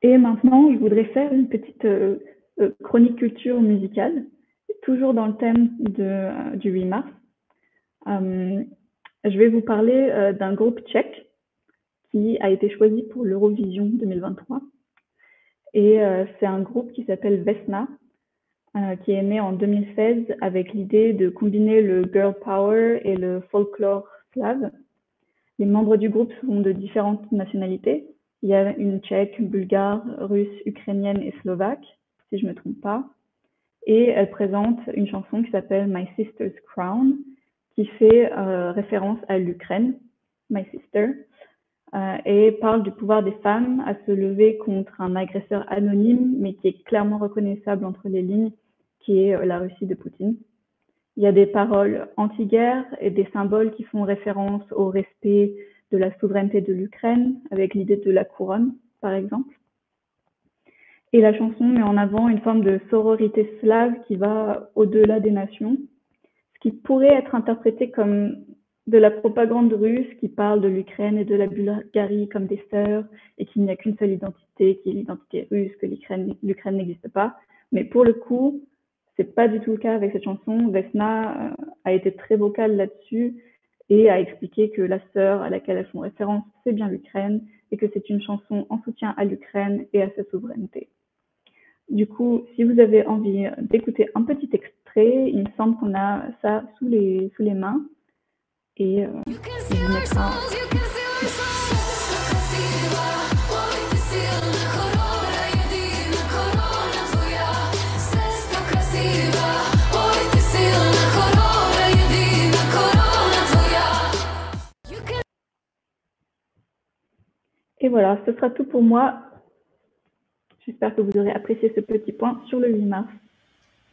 Et maintenant, je voudrais faire une petite chronique culture musicale, toujours dans le thème du 8 mars. Euh, je vais vous parler d'un groupe tchèque qui a été choisi pour l'Eurovision 2023. Et c'est un groupe qui s'appelle Vesna, qui est né en 2016 avec l'idée de combiner le girl power et le folklore slave. Les membres du groupe sont de différentes nationalités. Il y a une tchèque, bulgare, russe, ukrainienne et slovaque, si je ne me trompe pas. Et elle présente une chanson qui s'appelle My Sister's Crown, qui fait référence à l'Ukraine, My Sister, et parle du pouvoir des femmes à se lever contre un agresseur anonyme, mais qui est clairement reconnaissable entre les lignes, qui est la Russie de Poutine. Il y a des paroles anti-guerre et des symboles qui font référence au respect de la souveraineté de l'Ukraine, avec l'idée de la couronne, par exemple. Et la chanson met en avant une forme de sororité slave qui va au-delà des nations, ce qui pourrait être interprété comme de la propagande russe qui parle de l'Ukraine et de la Bulgarie comme des sœurs et qu'il n'y a qu'une seule identité, qui est l'identité russe, que l'Ukraine n'existe pas. Mais pour le coup, c'est pas du tout le cas avec cette chanson. Vesna a été très vocale là-dessus et a expliqué que la sœur à laquelle elles font référence, c'est bien l'Ukraine et que c'est une chanson en soutien à l'Ukraine et à sa souveraineté. Du coup, si vous avez envie d'écouter un petit extrait, il me semble qu'on a ça sous les mains et je vous mettrai. Et voilà, ce sera tout pour moi. J'espère que vous aurez apprécié ce petit point sur le 8 mars.